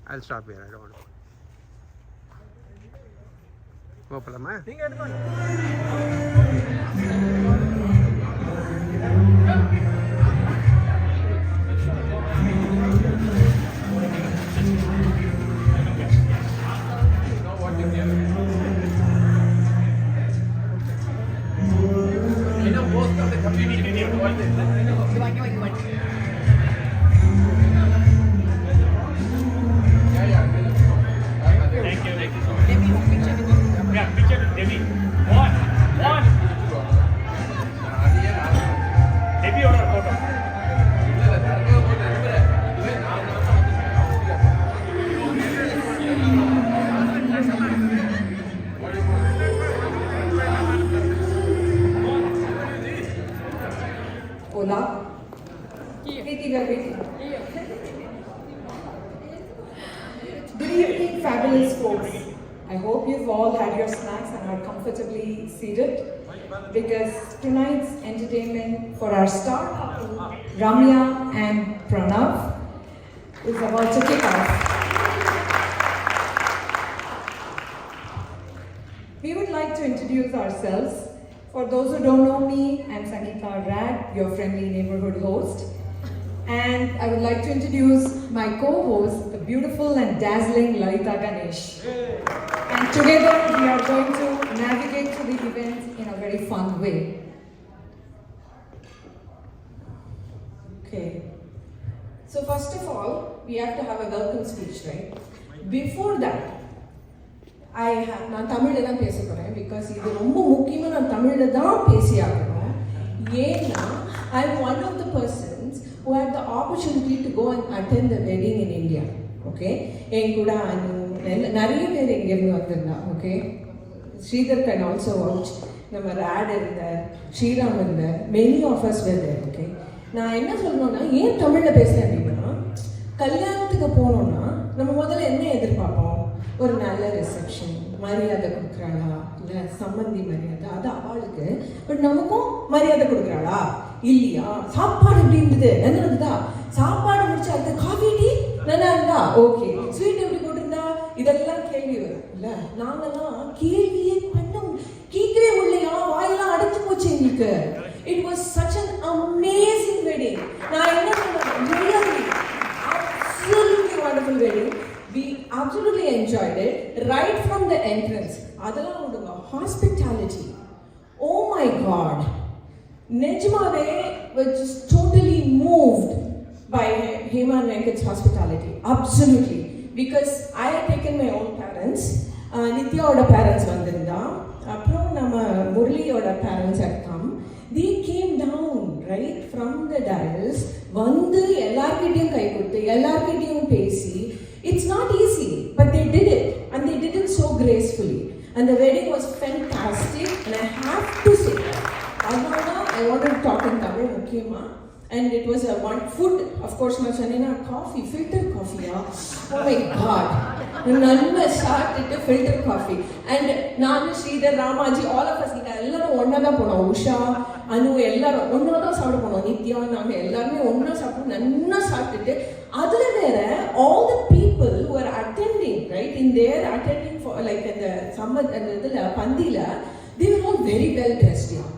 I'll stop here. I don't want to. போகலாமா? நீங்கள் எடுத்து most of the community need to watch this. Hola. Good evening, fabulous folks. I hope you've all had your snacks and are comfortably seated because tonight's entertainment for our star couple, Ramya and Pranav, is about to kick off. We would like to introduce ourselves. For those who don't know me, I'm Sangeeta Rad, your friendly neighborhood host. And I would like to introduce my co-host, the beautiful and dazzling Lalita Ganesh. And together we are going to navigate through the event in a very fun way. Okay. So first of all, we have to have a welcome speech, right? Before that, நான் தமிழில் தான் பேச போகிறேன் because இது ரொம்ப முக்கியமாக நான் தமிழில் தான் பேசி ஆகணும். ஏன்னா I am one of the persons who had the opportunity to go and attend the wedding in India. Okay, என் கூட அனு நிறைய பேர் இங்கேருந்து வந்திருந்தா. Okay, Sridhar can also watch. நம்ம ரேட் இருந்தார், ஸ்ரீராம் இருந்தார், many of us were there. Okay, நான் என்ன சொல்லணும்னா ஏன் தமிழில் பேசுகிறேன் அப்படின்னா, கல்யாணத்துக்கு போனோம்னா நம்ம முதல்ல என்ன எதிர்பார்ப்போம்? ஒரு நல்ல ரிசப்ஷன், மரியாதை கொடுக்குறாளா, இல்லை சம்மந்தி மரியாதை அது அவளுக்கு. பட் நமக்கும் மரியாதை கொடுக்குறாளா இல்லையா? சாப்பாடு எப்படி இருந்தது, நல்லா இருந்ததா? சாப்பாடு முடிச்சு அடுத்த காஃபி டீ நல்லா இருந்தா, ஓகே. ஸ்வீட் எப்படி போட்டிருந்தா, இதெல்லாம் கேள்வி வரும் இல்லை? நாங்கெல்லாம் கேள்வியே கேட்கவே முடியலையா, வாயெல்லாம் அடைச்சு போச்சு எங்களுக்கு. It was such an amazing wedding. நான் என்ன சொல்றேன், absolutely wonderful wedding. We absolutely enjoyed it right from the entrance. அதெல்லாம் விடுங்க, hospitality, oh my god, Nejmave was just totally moved by Hema and Venkat's hospitality. Absolutely, because I had taken my own parents, Nithyaoda parents vandirundha, aprom nama Muraliyoda parents had come. They came down right from the dais, vandu ellarkittiyum kai koduthu ellarkittiyum pesi. It's not easy, but they did it, and they did it so gracefully. And the wedding was fantastic, and I have to say that. I wanted to talk in Tamil, mukkiyama, and it was a one food. Of course, my Chanina coffee, filter coffee. Oh my God, nanna started filter coffee, and Nanu, Sridhar, Ramaji, all of us, ellarum onna da ponom. Usha, Anu, ellarum onna da saapid ponom. Nithya, naanga ellarume onna saapid nanna saapittu. Adula vera all the people who are attending, right, in there attending for like in the summer and the pandila, they were all very well dressed. Yeah,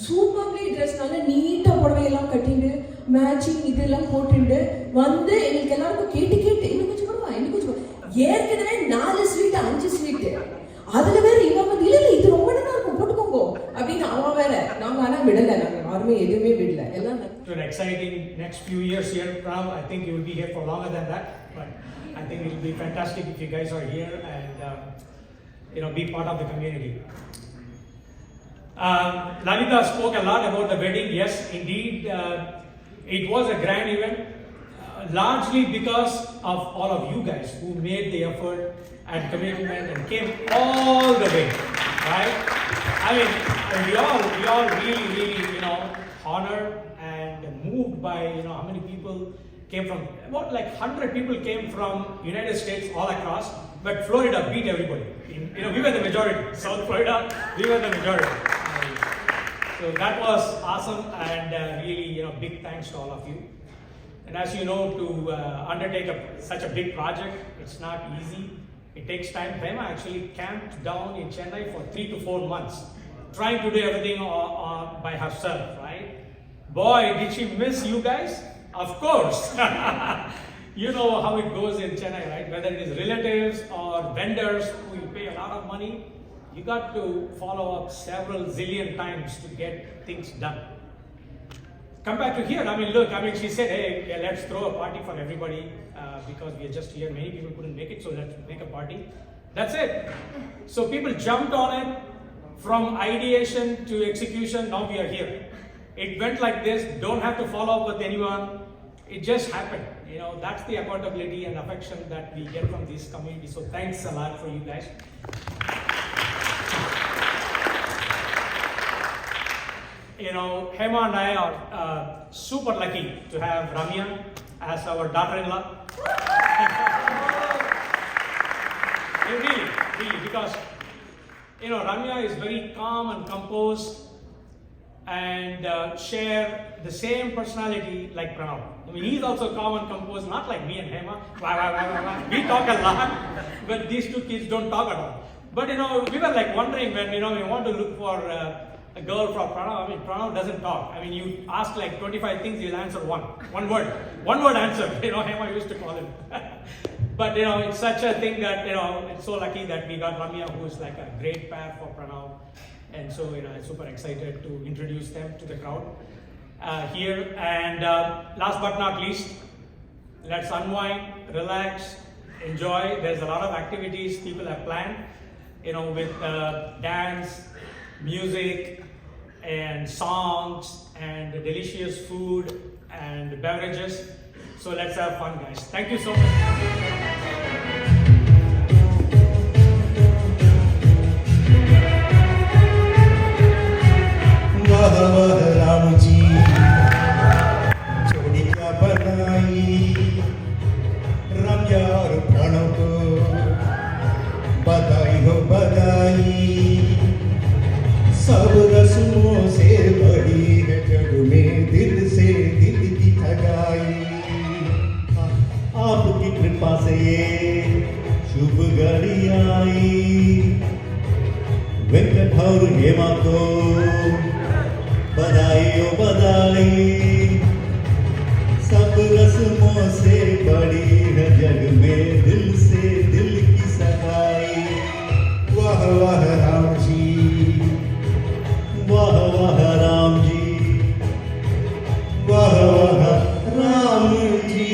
சூப்பர்லி dress, நல்ல நீட்டாக புடவையெல்லாம் கட்டிட்டு matching இதெல்லாம் போட்டுட்டு வந்து எங்களுக்கு எல்லாருக்கும் கேட்டு இன்னும் கொஞ்சம் கொடுவா, இன்னும் கொஞ்சம் ஏற்கனவே 4 ஸ்வீட் 5 ஸ்வீட்டு, அதில் வேற இவன் வந்து இல்லை இது ரொம்ப நல்லா இருக்கும் போட்டுக்கோங்க அப்படின்னு அவன் வேற. நாங்கள் ஆனால் விடலை, நாங்கள் யாருமே எதுவுமே விடல எல்லாம். An exciting next few years here, Ram. I think you will be here for longer than that, but I think it will be fantastic if you guys are here and be part of the community. Lalita spoke a lot about the wedding. Yes, indeed, it was a grand event, largely because of all of you guys who made the effort and commitment and came all the way, right? I mean, we all really, honored and moved by, how many people came from, about like 100 people came from United States all across, but Florida beat everybody. We were the majority. South Florida, we were the majority. So that was awesome, and really, big thanks to all of you. And as you know, to undertake such a big project, it's not easy. It takes time. Hema actually camped down in Chennai for 3 to 4 months, trying to do everything by herself, right? Boy, did she miss you guys? Of course. You know how it goes in Chennai, right? Whether it is relatives or vendors who will pay a lot of money, you got to follow up several zillion times to get things done. Come back to here. I mean, look, she said, hey, yeah, let's throw a party for everybody because we are just here. Many people couldn't make it, so let's make a party. That's it. So people jumped on it from ideation to execution. Now we are here. It went like this. Don't have to follow up with anyone. It just happened. You know, that's the accountability and affection that we get from this community. So thanks a lot for you guys. You know, Hema and I are super lucky to have Ramya as our daughter-in-law. Really, because, you know, Ramya is very calm and composed and share the same personality like Pranav. I mean, he's also calm and composed, not like me and Hema. We talk a lot, but these two kids don't talk at all. But, you know, we were like wondering when, you know, we want to look for a girl from Pranav. I mean, Pranav doesn't talk. I mean, you ask like 25 things, he'll answer one word. One word answer, you know, Hema used to call him. But, you know, it's such a thing that, you know, it's so lucky that we got Ramya, who is like a great pair for Pranav. And so, you know, I'm super excited to introduce them to the crowd here. And last but not least, let's unwind, relax, enjoy. There's a lot of activities people have planned, you know, with dance, music, and songs, and delicious food and beverages. So let's have fun, guys. Thank you so much. वाह वाह राम जी जोड़ी क्या बनाई रम्या और प्रणव को बधाई हो बधाई सब रस्मों से बड़ी है जग में दिल से दिल की ठगाई आपकी कृपा से ये शुभ घड़ी आई वेंकट और हेमा को बधाई ओ बधाई सब रस्मों से बड़ी है जग में दिल से दिल की सगाई वाह वाह राम जी वाह वाह राम जी वाह वाह राम जी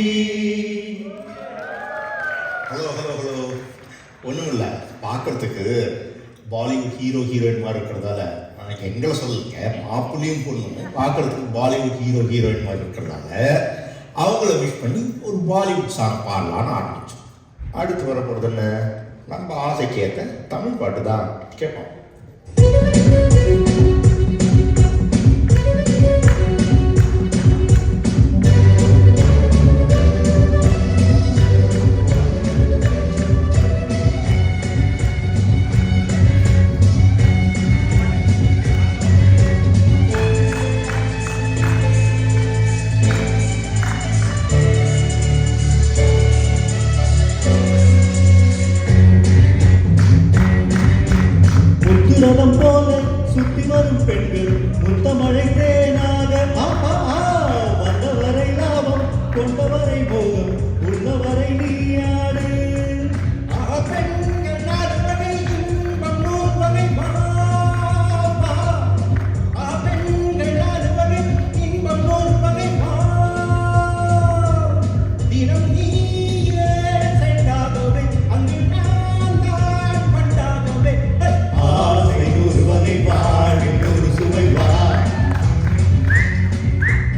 ஹலோ ஒன்றும் இல்லை பார்க்கறதுக்கு பாலிவுட் ஹீரோயின் மாதிரி இருக்கிறதால நான் எங்களை சொல்லுங்க மாப்பிள்ளையும் பொண்ணுங்க பார்க்கறதுக்கு பாலிவுட் ஹீரோயின் மாதிரி இருக்கிறதால அவங்கள விஷ் பண்ணி ஒரு பாலிவுட் சாங் பாடலான்னு ஆரம்பிச்சோம். அடுத்து வரப்போகிறது என்ன, நம்ம ஆசைக்கு ஏற்ற தமிழ் பாட்டு தான் கேட்போம். ரதம் போல சுத்தி வரும் பெண்கள் முத்தமழை தேனாக வந்தவரை லாபம் கொண்டவரை போகம் உள்ளவரை நீயாடு பெண்கள் நாடுவதை இன்பம் நூல்வதை பெண்கள் நாடுவதை இன்பம் நூல்வதை தினம் நீயே சென்றாகவே அங்கு நான் தான் பண்டாகவே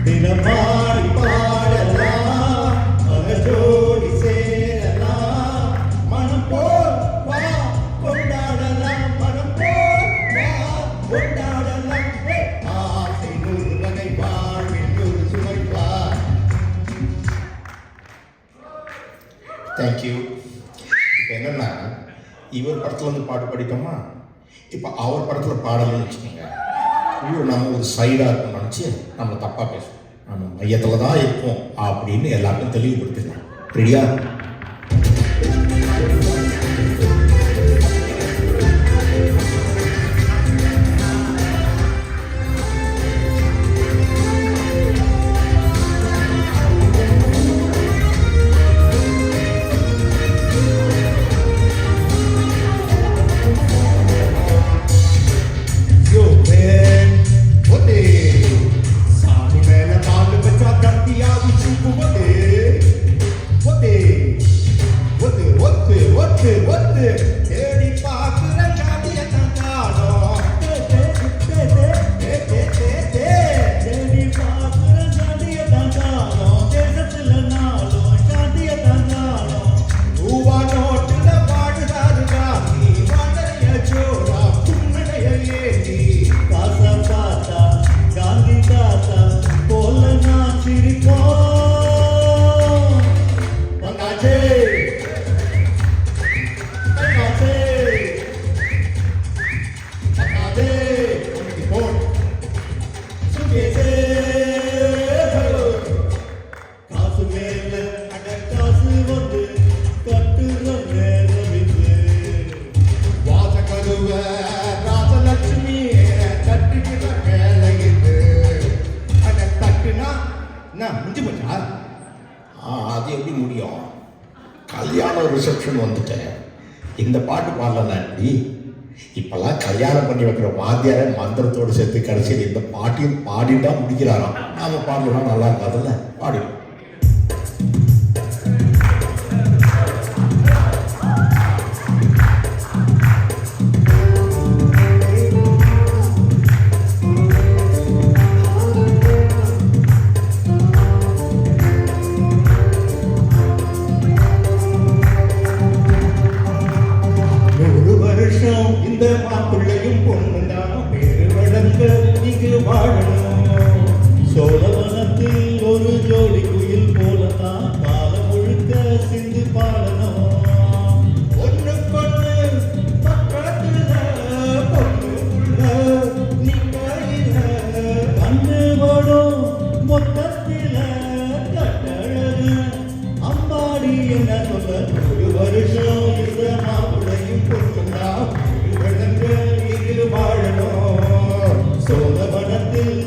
தினமாடி பாடலாம் மகஜோடி சேரலாம் மனம் போல் வா கொண்டாடலாம் மனம் போல் வா கொண்டாடலாம் ஆசை நூறு வகை வாழ்வில் நூறு சுமை வா. தேங்க்யூ. இப்போ என்னன்னா இவர் படத்தில் வந்து பாட்டு படிக்கோமா, இப்போ அவர் படத்தில் பாடலன்னு வச்சுக்கோங்க, ஐயோ நம்ம ஒரு சைடாக இருக்கும்னு நினச்சி நம்ம தப்பாக பேசுவோம். நம்ம மையத்தில் தான் இருக்கோம் அப்படின்னு எல்லாருக்கும் தெளிவுபடுத்திடலாம். ரெடியா? அது எப்படி முடியும்? கல்யாண ரிசப்ஷன் வந்துட்டேன், இந்த பாட்டு பாடலாண்டி. இப்பெல்லாம் கல்யாணம் பண்ணி வைக்கிற வாத்தியார மந்திரத்தோடு சேர்த்து கடைசியில் இந்த பாட்டையும் பாடிட்டா முடிக்கிறாராம். நாம பாடலாம், நல்லா இருக்காதுல்ல, பாடிடும். இந்த மாப்பிள்ளையும் பொண்ணுதான் பேரு வழங்க இங்கு வாழணும். சோழவனத்தில் ஒரு ஜோடி குயில் போலதான் காலம் முழுக்க சிந்து பாடணும். ஒண்ணு பொண்ணு பக்கத்துல பொண்ணுக்குள்ள நிக்கையில கண்ணு போடும் மொத்தத்தில கட்டழகு அம்பாடி என்ன சொல்ல. ஒரு வருஷம் இந்த மாப்பிள்ளையும் பொண்ணுதான் வாழணும். சோழவனத்தில்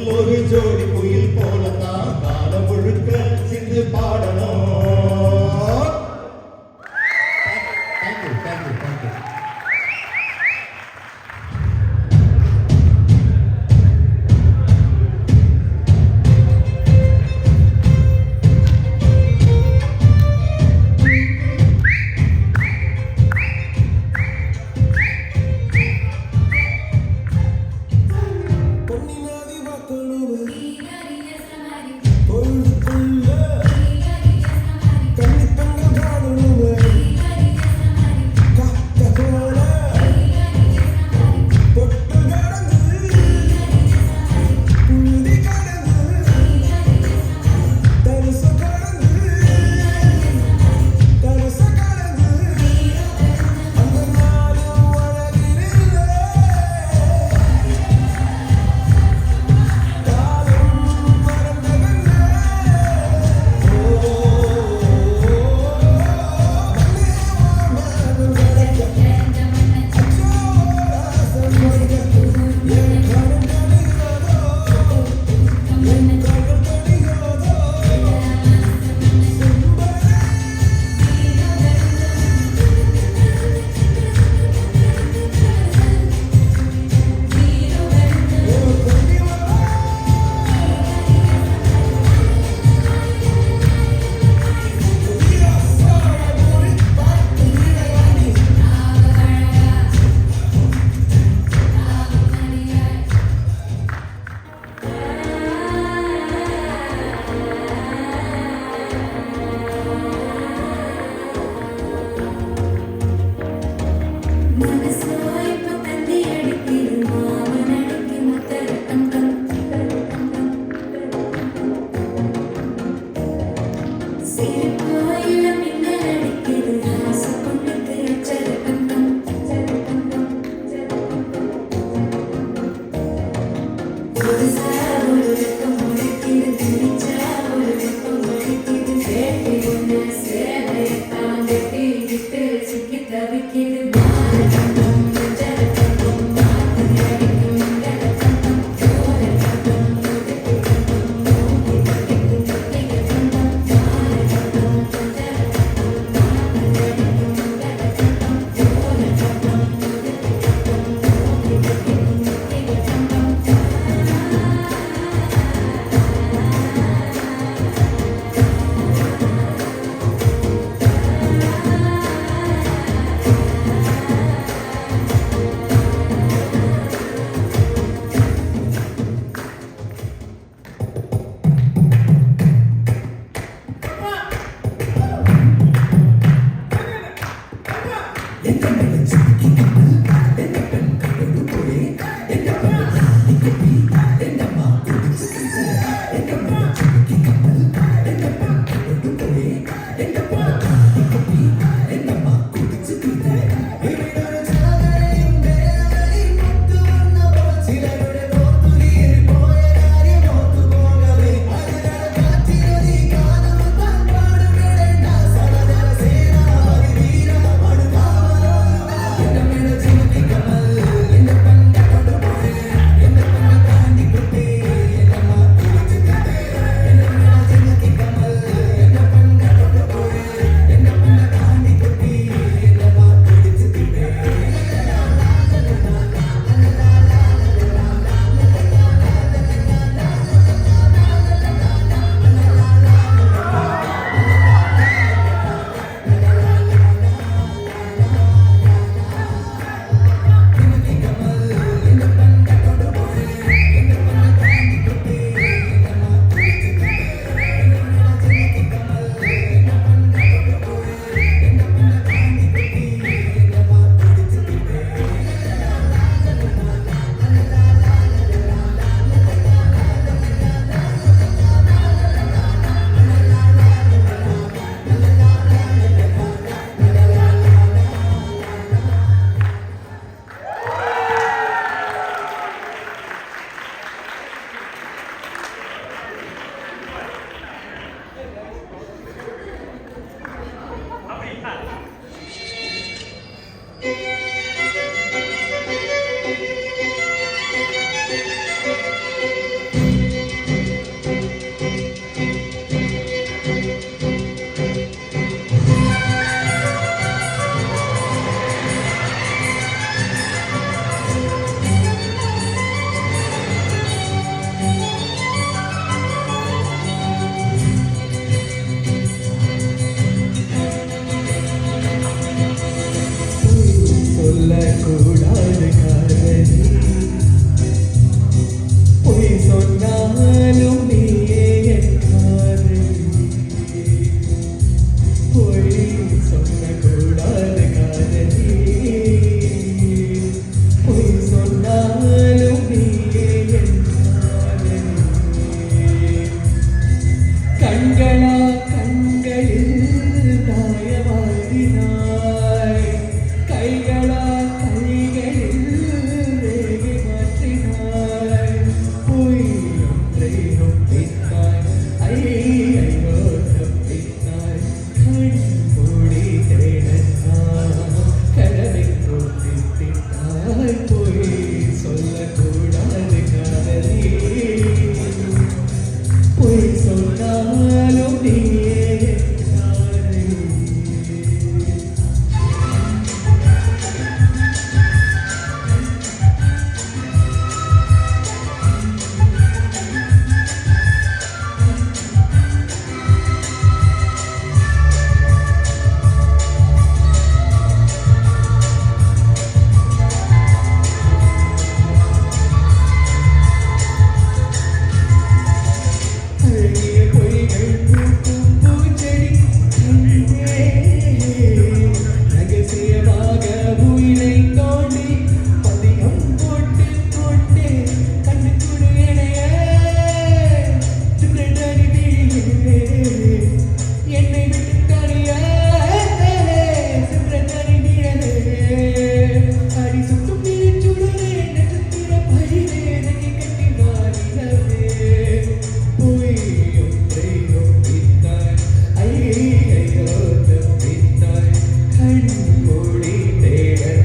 மூடி தேட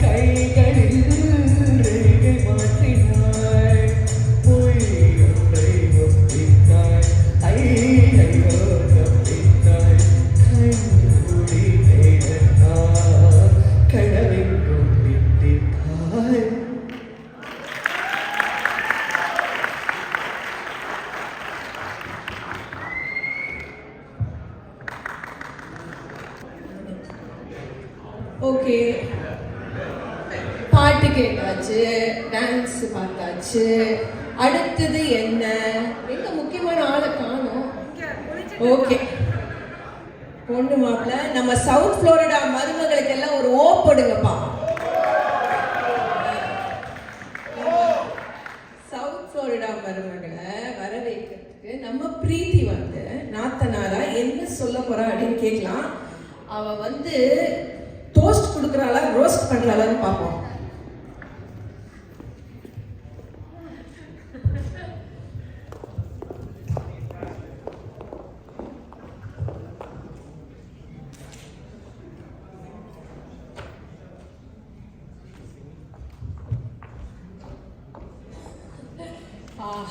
கைகளில் ரேகை மாற்றினாய் பொய் ஒன்றை ஒப்பித்தாய் ஐயோ தப்பித்தாய் கண்மூடி தேடத்தாய் கடலெங்கும் விட்டித்தாய். ஓகே, பாட்டு கேட்டாச்சு, டான்ஸ் பார்த்தாச்சு, அடுத்தது என்ன? எங்க முக்கியமான ஆளை காணோம். ஓகே, பொண்ணு மாப்பிள்ள நம்ம சவுத் புளோரிடா மருமகளுக்கு எல்லாம் ஒரு ஓ போடுங்கப்பா. சவுத் புளோரிடா மருமகளை வரவேற்கிறதுக்கு நம்ம பிரீத்தி வந்து நாத்தனாரா என்ன சொல்ல போறா அப்படின்னு கேட்கலாம். அவ வந்து டோஸ்ட் கொடுக்குறாளா ரோஸ்ட் பண்றாளான்னு பார்ப்போம்.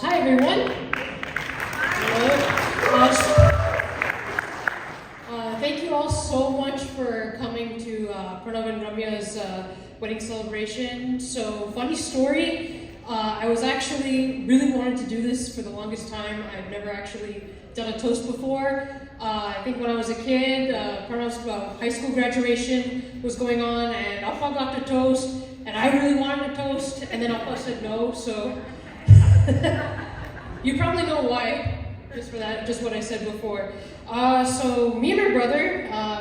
Hi everyone. Hello. Thank you all so much for coming to Pranav and Ramya's wedding celebration. So, funny story. I was actually really wanted to do this for the longest time. I've never actually done a toast before. I think when I was a kid, Pranav's high school graduation was going on, and Alpha got to toast, and I really wanted to toast, and then Alpha said no. So. You probably know why, just for that, just what I said before. So me and my brother,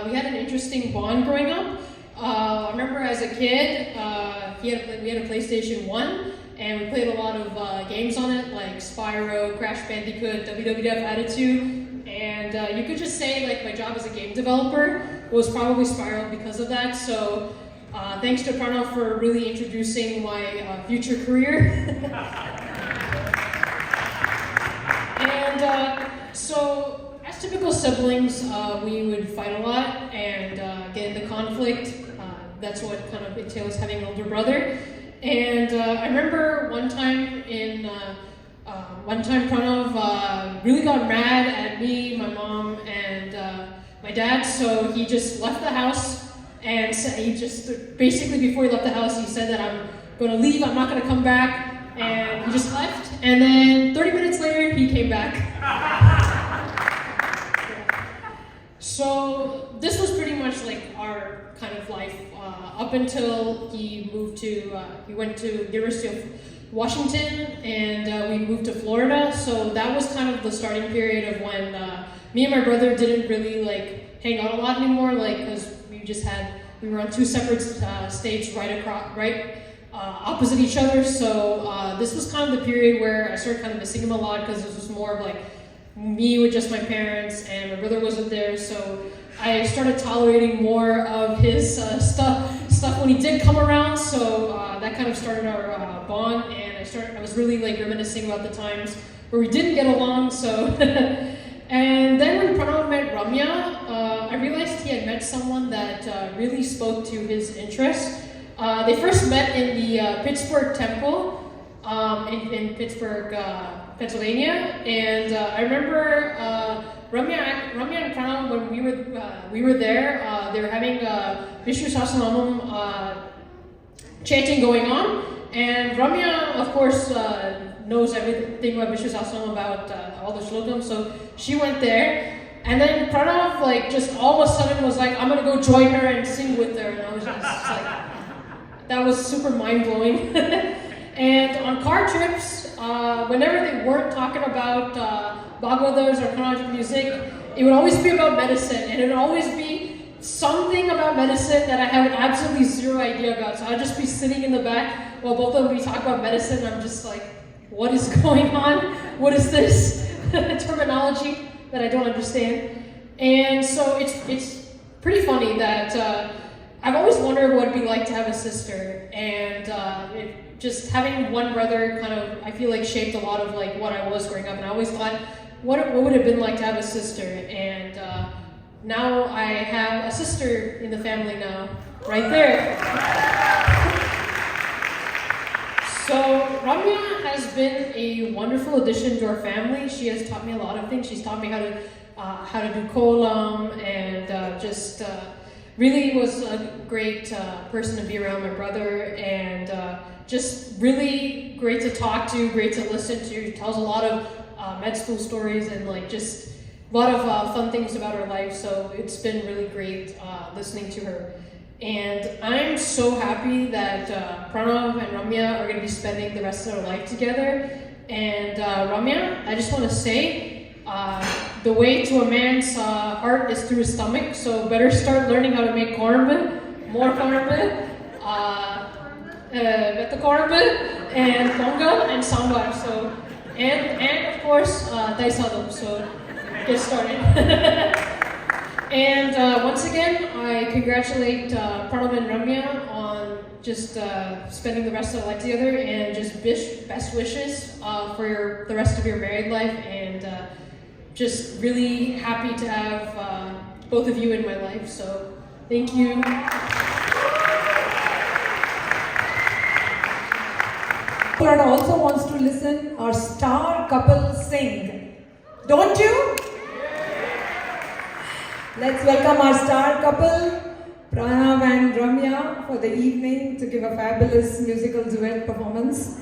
we had an interesting bond growing up. I remember as a kid, we had a PlayStation 1, and we played a lot of games on it, like Spyro, Crash Bandicoot, WWF Attitude, and you could just say like my job as a game developer was probably Spyro because of that. So thanks to Pranav for really introducing my future career. And so, as typical siblings, we would fight a lot and get into conflict. That's what kind of entails having an older brother. And I remember one time Pranav really got mad at me, my mom, and my dad. So he just left the house, and he just basically before he left the house, he said that I'm going to leave. I'm not going to come back. And he just left, and then 30 minutes later, he came back. So this was pretty much like our kind of life up until he went to University of Washington, and we moved to Florida. So that was kind of the starting period of when me and my brother didn't really like hang out a lot anymore, like because we were on two separate states opposite each other. So this was kind of the period where I started kind of missing him a lot, because this was more of like me with just my parents, and my brother wasn't there. So I started tolerating more of his stuff when he did come around. So that kind of started our bond, and I was really like reminiscing about the times where we didn't get along. So and then when Pranav met Ramya, I realized he had met someone that really spoke to his interests. They first met in the Pittsburgh Temple in Pittsburgh, Pennsylvania, and I remember Ramya and Pranav, when we were there, they were having Vishnu Sahasranamam chanting going on, and Ramya, of course, knows everything about Vishnu Sahasranamam, about all the shlokams, so she went there. And then Pranav, like, just all of a sudden was like, I'm gonna go join her and sing with her, and I was just like, that was super mind-blowing. And on car trips, whenever they weren't talking about Bhagavatas or Carnatic music, it would always be about medicine, and it would always be something about medicine that I have absolutely zero idea about. So I'd just be sitting in the back while both of them would be talking about medicine, and I'm just like, what is going on? What is this terminology that I don't understand? And so it's pretty funny that I've always wondered what it'd be like to have a sister, and just having one brother kind of, I feel like, shaped a lot of like what I was growing up, and I always thought, what would it have been like to have a sister? And now I have a sister in the family now, right there. So Ramya has been a wonderful addition to our family. She has taught me a lot of things. She's taught me how to do kolam and just really was a great person to be around, my brother, and just really great to talk to, great to listen to. She tells a lot of med school stories and like just a lot of fun things about her life. So it's been really great listening to her. And I'm so happy that Pranav and Ramya are going to be spending the rest of their life together. And Ramya, I just want to say, the way to a man's heart is through his stomach. So better start learning how to make korma, more korma, vetta korma, and pongal and sambar. So and of course dai sadam. So get started. And once again, I congratulate Pranav and Ramya on just spending the rest of their life together, and just best wishes for the rest of your married life, and just really happy to have both of you in my life. So thank you. But also wants to listen our star couple sing. Don't you? Let's welcome our star couple, Pranav and Ramya, for the evening to give a fabulous musical duet performance.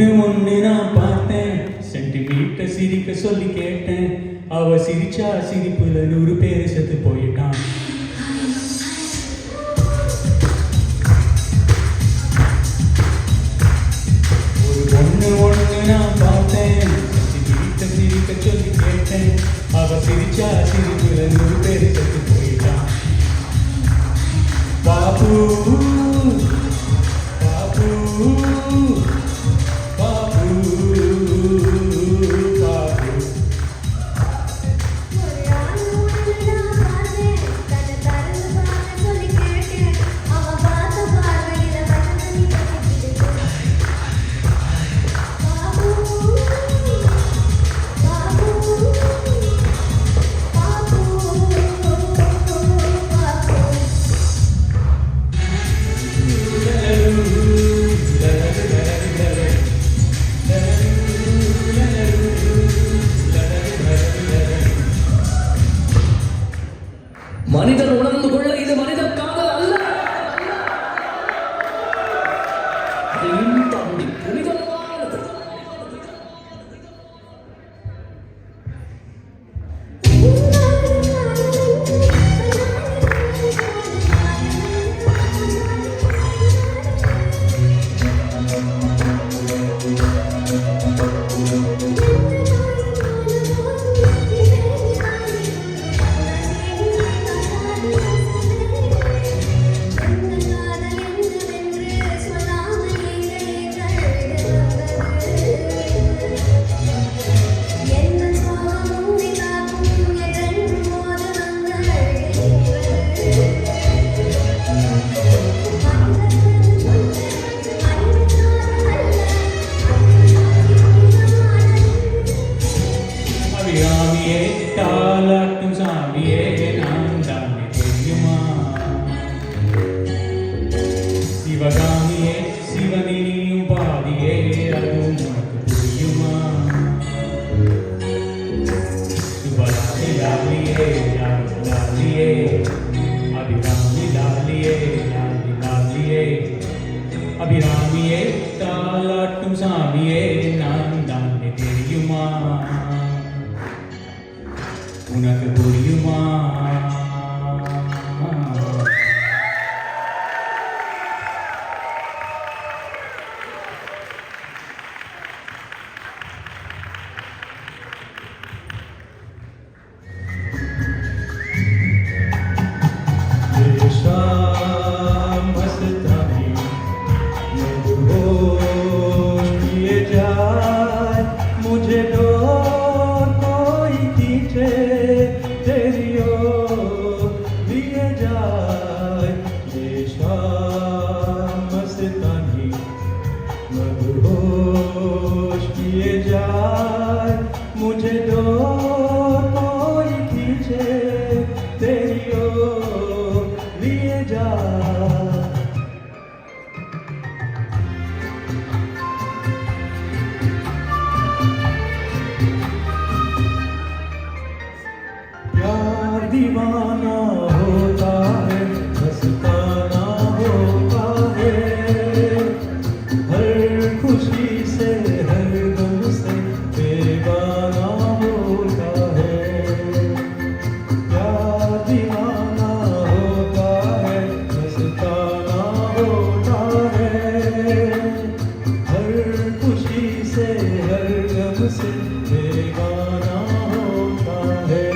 ஒன்னு ஒன்னு நான் பார்த்தேன் centimetre சிரிக்க சொல்லி கேட்டேன் அவ சிரிச்சா சிரிப்புல 100 பேர் செத்து போயிட்டான் ஒரு ஒன்னு ஒன்னு நான் பார்த்தேன் சென்டிமீட்டர் சிரிக்க சொல்லி கேட்டேன் அவ சிரிச்சா சிரிப்புல 100 பேர் செத்து போயிட்டான் பாபு பாபு மனிதன் உணர்ந்து கொள்ள இது மனித காதல் அல்ல புனிதமானது அபிராமியே தாலாட்டும் சாமியே நான் தானே தெரியுமா சிவகாமியே சிவனியும் பாதியே அதுவும் உனக்கு புரியுமா சுபலாலி லாலியே லாலியே அபிராமி லாலியே லாலியே அபிராமியே தாலாட்டும் சாமியே நான் தானே தெரியுமா உனக்கு புரியுமா मुझे डोर कोई खींचे तेरी ओर लिए जाए ये शाम मस्तानी मदहोश किए जाए मुझे डोर कोई खींचे तेरी ओर लिए जाए प्यार दीवाना होता है मस्ताना होता है हर खुशी से हर गम से बेगाना होता है प्यार दीवाना होता है मस्ताना होता है हर खुशी से हर गम से बेगाना होता है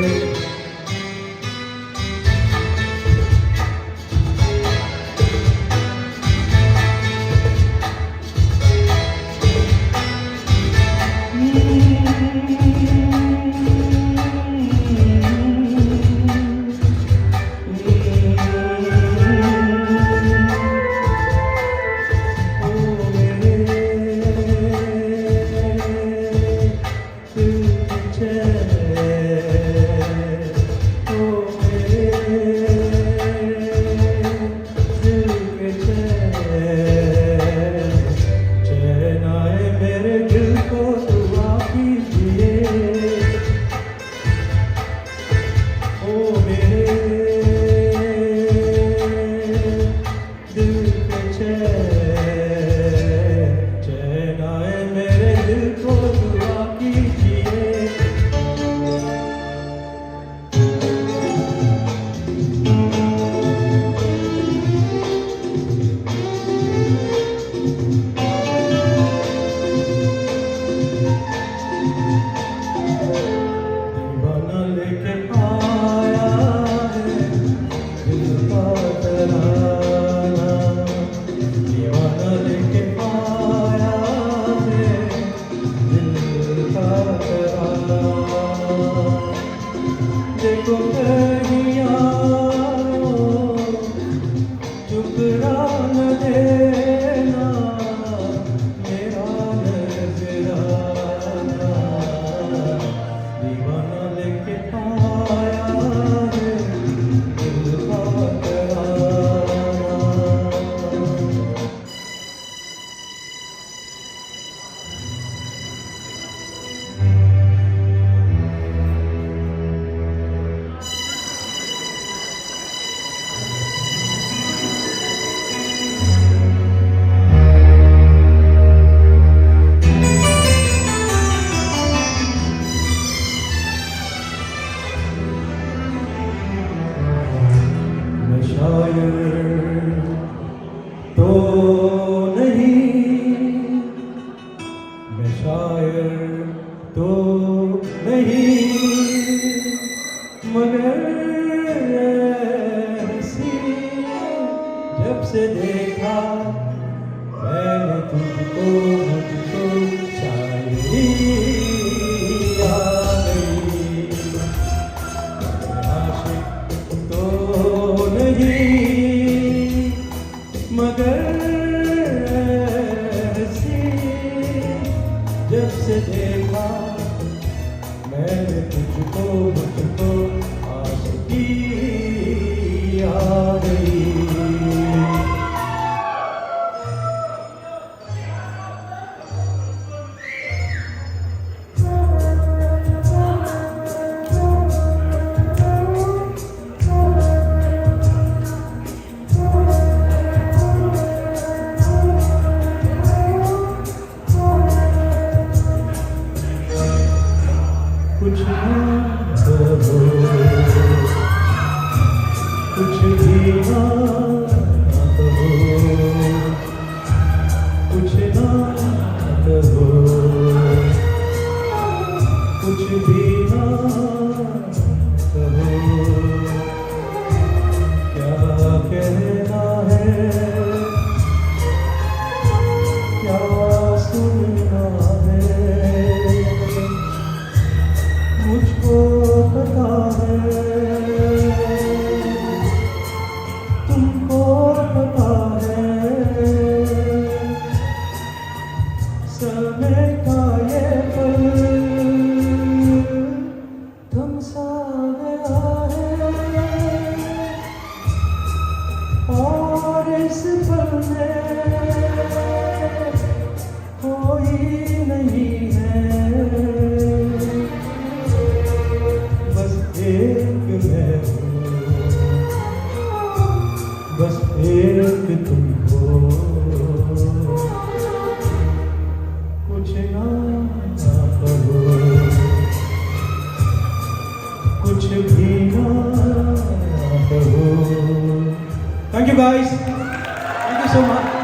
शायर तो नहीं, मैं शायर तो नहीं, मगर ऐसी जब से देखा मैंने तुझको शायरी आ गई। आशिक तो नहीं, मगर ऐसी जब से देखा मैंने तुझको आशिकी आ गई। कुछ ना कहो, कुछ भी ना कहो, कुछ ना कहो, कुछ भी ना कहो, क्या कहना है, क्या सुनना है, मुझको पता है, तुमको पता है, समय का ये पल थम सा गया है, और इस पल में कोई नहीं है, एक मैं हूँ, बस एक तुम हो, कुछ ना कहो, कुछ भी ना कहो। Thank you guys, thank you so much.